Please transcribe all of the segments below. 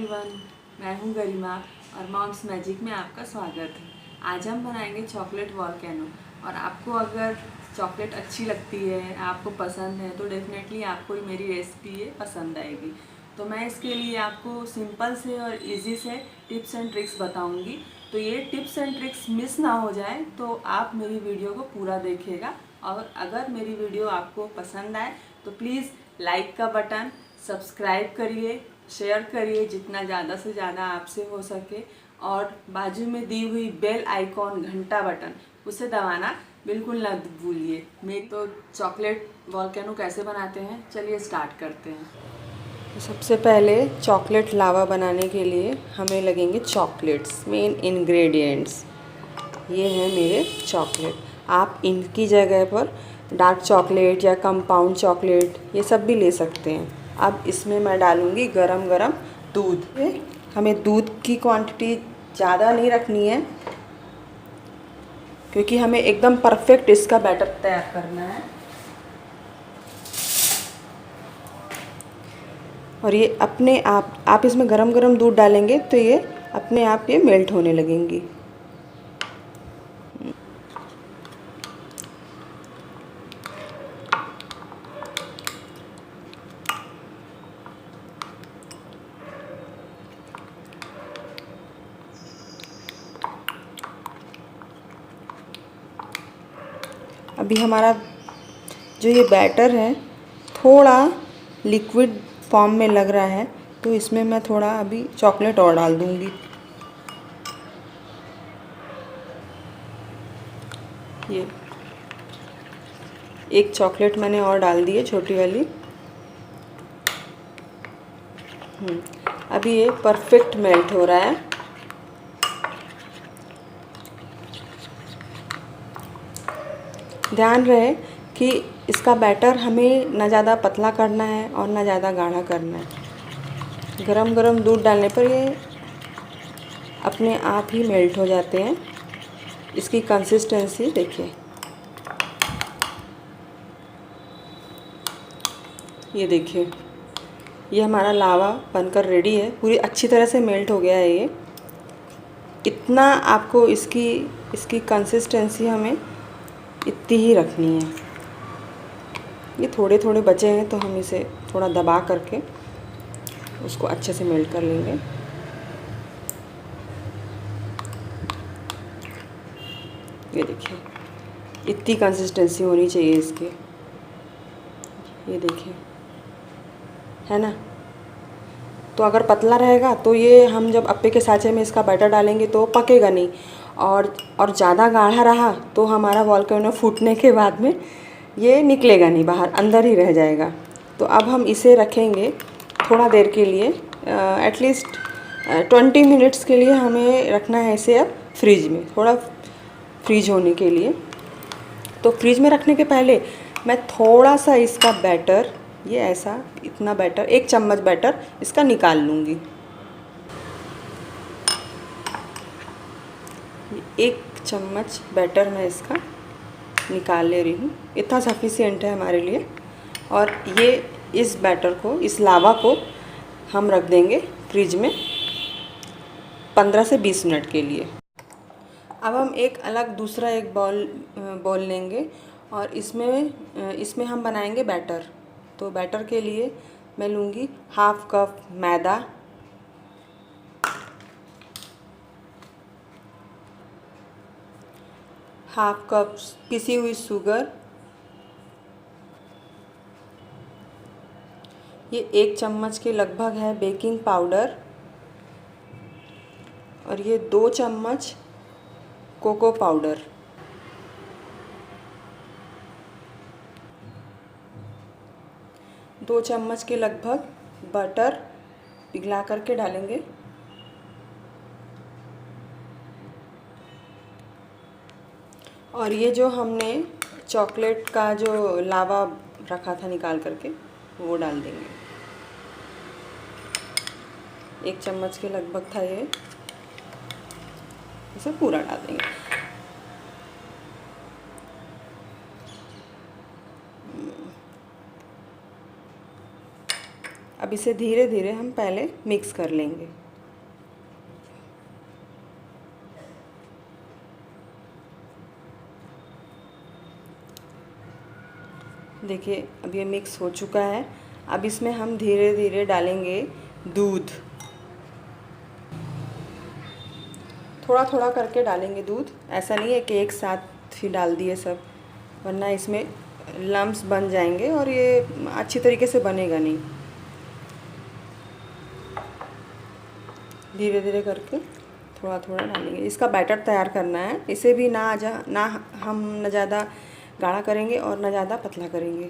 Everyone, मैं हूं गरिमा और मॉम्स मैजिक में आपका स्वागत है। आज हम बनाएंगे चॉकलेट वॉल्केनो। और आपको अगर चॉकलेट अच्छी लगती है, आपको पसंद है, तो डेफिनेटली आपको मेरी रेसिपी ये पसंद आएगी। तो मैं इसके लिए आपको सिंपल से और इजी से टिप्स एंड ट्रिक्स बताऊंगी। तो ये टिप्स एंड ट्रिक्स मिस ना हो जाए तो आप मेरी वीडियो को पूरा देखिएगा। और अगर मेरी वीडियो आपको पसंद आए तो प्लीज़ लाइक का बटन, सब्सक्राइब करिए, शेयर करिए जितना ज़्यादा से ज़्यादा आपसे हो सके, और बाजू में दी हुई बेल आइकॉन घंटा बटन उसे दबाना बिल्कुल ना भूलिए। मेरी तो चॉकलेट वॉल्केनो कैसे बनाते हैं, चलिए स्टार्ट करते हैं। तो सबसे पहले चॉकलेट लावा बनाने के लिए हमें लगेंगे चॉकलेट्स। मेन इंग्रेडिएंट्स ये हैं मेरे चॉकलेट। आप इनकी जगह पर डार्क चॉकलेट या कंपाउंड चॉकलेट ये सब भी ले सकते हैं। अब इसमें मैं डालूँगी गरम गरम दूध। हमें दूध की क्वांटिटी ज़्यादा नहीं रखनी है क्योंकि हमें एकदम परफेक्ट इसका बैटर तैयार करना है। और ये अपने आप इसमें गरम गरम दूध डालेंगे तो ये अपने आप ये मेल्ट होने लगेंगी। अभी हमारा जो ये बैटर है थोड़ा लिक्विड फॉर्म में लग रहा है, तो इसमें मैं थोड़ा अभी चॉकलेट और डाल दूँगी। ये एक चॉकलेट मैंने और डाल दी है, छोटी वाली। अभी ये परफेक्ट मेल्ट हो रहा है। ध्यान रहे कि इसका बैटर हमें ना ज़्यादा पतला करना है और ना ज़्यादा गाढ़ा करना है। गरम गरम दूध डालने पर ये अपने आप ही मेल्ट हो जाते हैं। इसकी कंसिस्टेंसी देखिए, ये देखिए, ये हमारा लावा बनकर रेडी है। पूरी अच्छी तरह से मेल्ट हो गया है ये। इतना आपको इसकी कंसिस्टेंसी हमें इतनी ही रखनी है। ये थोड़े थोड़े बचे हैं तो हम इसे थोड़ा दबा करके उसको अच्छे से मेल्ट कर लेंगे। ये देखिए, इतनी कंसिस्टेंसी होनी चाहिए इसकी। ये देखिए, है ना। तो अगर पतला रहेगा तो ये हम जब अप्पे के साँचे में इसका बैटर डालेंगे तो पकेगा नहीं, और ज़्यादा गाढ़ा रहा तो हमारा वॉल्केनो फूटने के बाद में ये निकलेगा नहीं बाहर, अंदर ही रह जाएगा। तो अब हम इसे रखेंगे थोड़ा देर के लिए, एटलीस्ट 20 मिनट्स के लिए हमें रखना है इसे अब फ्रिज में, थोड़ा फ्रीज होने के लिए। तो फ्रिज में रखने के पहले मैं थोड़ा सा इसका बैटर, ये ऐसा इतना बैटर, 1 चम्मच बैटर इसका निकाल लूँगी। 1 चम्मच बैटर मैं इसका निकाल ले रही हूँ। इतना सफिशिएंट है हमारे लिए। और ये इस बैटर को, इस लावा को हम रख देंगे फ्रिज में 15 से 20 मिनट के लिए। अब हम एक अलग दूसरा एक बॉल लेंगे और इसमें हम बनाएंगे बैटर। तो बैटर के लिए मैं लूँगी 1/2 कप मैदा, 1/2 कप पिसी हुई शुगर, ये 1 चम्मच के लगभग है बेकिंग पाउडर, और ये 2 चम्मच कोको पाउडर। दो चम्मच के लगभग बटर पिघला करके डालेंगे। और ये जो हमने चॉकलेट का जो लावा रखा था निकाल करके वो डाल देंगे। 1 चम्मच के लगभग था ये, इसे पूरा डाल देंगे। अब इसे धीरे धीरे हम पहले मिक्स कर लेंगे। देखिए अब ये मिक्स हो चुका है। अब इसमें हम धीरे धीरे डालेंगे दूध। थोड़ा थोड़ा करके डालेंगे दूध, ऐसा नहीं है कि एक साथ ही डाल दिए सब, वरना इसमें लम्स बन जाएंगे और ये अच्छी तरीके से बनेगा नहीं। धीरे धीरे करके थोड़ा थोड़ा डालेंगे। इसका बैटर तैयार करना है। इसे भी हम न ज़्यादा गाढ़ा करेंगे और न ज़्यादा पतला करेंगे।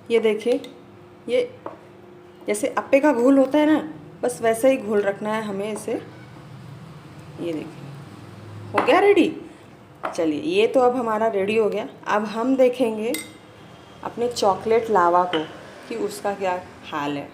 ये देखिए, ये जैसे अप्पे का घोल होता है ना, बस वैसा ही घोल रखना है हमें इसे। ये देखिए हो गया रेडी। चलिए ये तो अब हमारा रेडी हो गया। अब हम देखेंगे अपने चॉकलेट लावा को कि उसका क्या हाल है।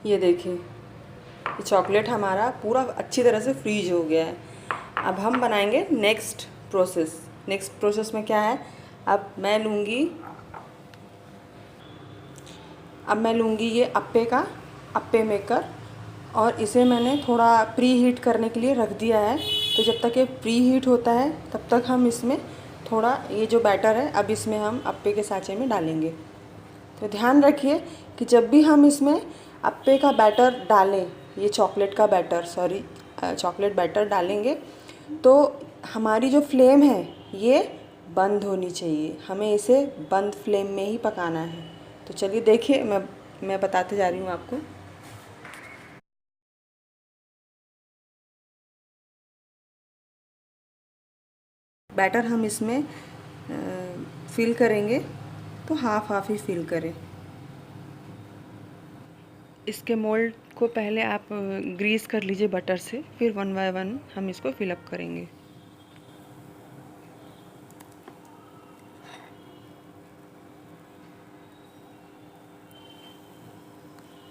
ये देखिए, ये चॉकलेट हमारा पूरा अच्छी तरह से फ्रीज हो गया है। अब हम बनाएंगे नेक्स्ट प्रोसेस। नेक्स्ट प्रोसेस में क्या है, अब मैं लूँगी ये अप्पे मेकर, और इसे मैंने थोड़ा प्री हीट करने के लिए रख दिया है। तो जब तक ये प्री हीट होता है तब तक हम इसमें थोड़ा ये जो बैटर है अब इसमें हम अप्पे के साँचे में डालेंगे। तो ध्यान रखिए कि जब भी हम इसमें अप्पे का बैटर डालें, ये चॉकलेट बैटर डालेंगे, तो हमारी जो फ्लेम है ये बंद होनी चाहिए। हमें इसे बंद फ्लेम में ही पकाना है। तो चलिए देखिए, मैं बताते जा रही हूँ आपको। बैटर हम इसमें फिल करेंगे तो हाफ ही फिल करें। इसके मोल्ड को पहले आप ग्रीस कर लीजिए बटर से, फिर 1 बाय 1 हम इसको फिलअप करेंगे।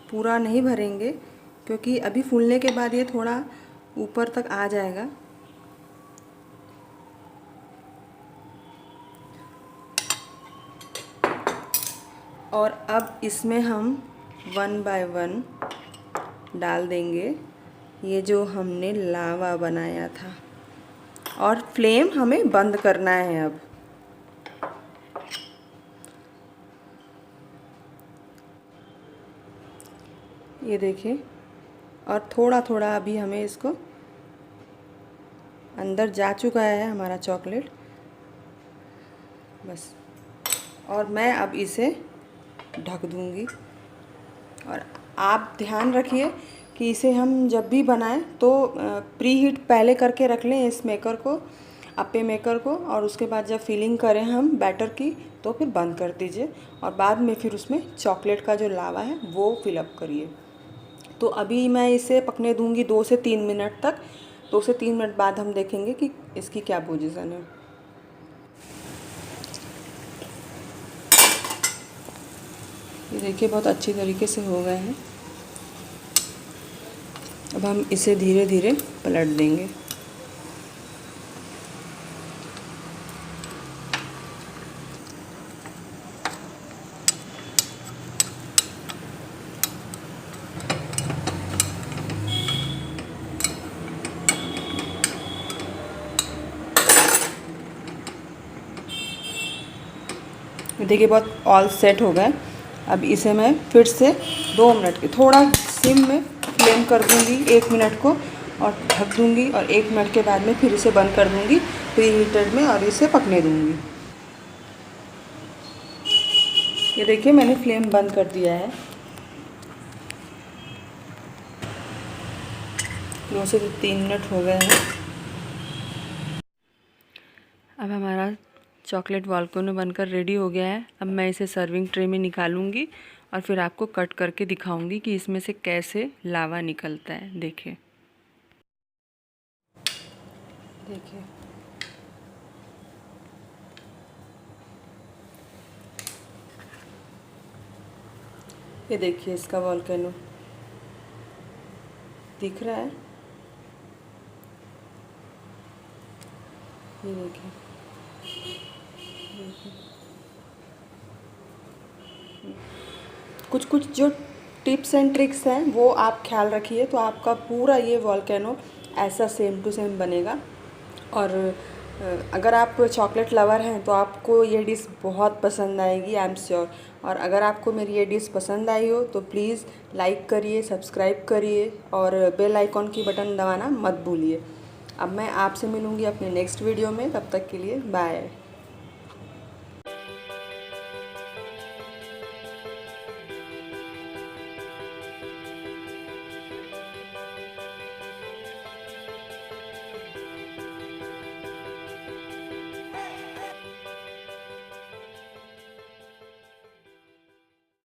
पूरा नहीं भरेंगे क्योंकि अभी फूलने के बाद ये थोड़ा ऊपर तक आ जाएगा। और अब इसमें हम 1 बाय 1 डाल देंगे ये जो हमने लावा बनाया था, और फ्लेम हमें बंद करना है। अब ये देखिए, और थोड़ा थोड़ा अभी हमें इसको अंदर जा चुका है हमारा चॉकलेट, बस। और मैं अब इसे ढक दूंगी। और आप ध्यान रखिए कि इसे हम जब भी बनाएं तो प्री हीट पहले करके रख लें इस मेकर को, अप्पे मेकर को, और उसके बाद जब फिलिंग करें हम बैटर की तो फिर बंद कर दीजिए, और बाद में फिर उसमें चॉकलेट का जो लावा है वो फिलअप करिए। तो अभी मैं इसे पकने दूंगी 2 से 3 मिनट तक। 2 से 3 मिनट बाद हम देखेंगे कि इसकी क्या पोजीशन है। ये देखिए बहुत अच्छी तरीके से हो गए हैं। अब हम इसे धीरे धीरे पलट देंगे। देखिए बहुत ऑल सेट हो गए। अब इसे मैं फिर से 2 मिनट के थोड़ा सिम में फ्लेम कर दूंगी 1 मिनट को, और ढक दूंगी, और 1 मिनट के बाद में फिर इसे बंद कर दूंगी प्री हीटर में, और इसे पकने दूंगी। ये देखिए मैंने फ्लेम बंद कर दिया है। 2 से 3 मिनट हो गए हैं। अब हमारा चॉकलेट वॉल्केनो बनकर रेडी हो गया है। अब मैं इसे सर्विंग ट्रे में निकालूंगी और फिर आपको कट करके दिखाऊंगी कि इसमें से कैसे लावा निकलता है। देखिए देखिए ये देखिए इसका वॉल्केनो। दिख रहा है, ये देखिए। कुछ कुछ जो टिप्स एंड ट्रिक्स हैं वो आप ख्याल रखिए, तो आपका पूरा ये वॉल्केनो ऐसा सेम टू सेम बनेगा। और अगर आप चॉकलेट लवर हैं तो आपको ये डिश बहुत पसंद आएगी, आई एम श्योर। और अगर आपको मेरी ये डिश पसंद आई हो तो प्लीज़ लाइक करिए, सब्सक्राइब करिए और बेल आइकॉन की बटन दबाना मत भूलिए। अब मैं आपसे मिलूँगी अपने नेक्स्ट वीडियो में, तब तक के लिए बाय।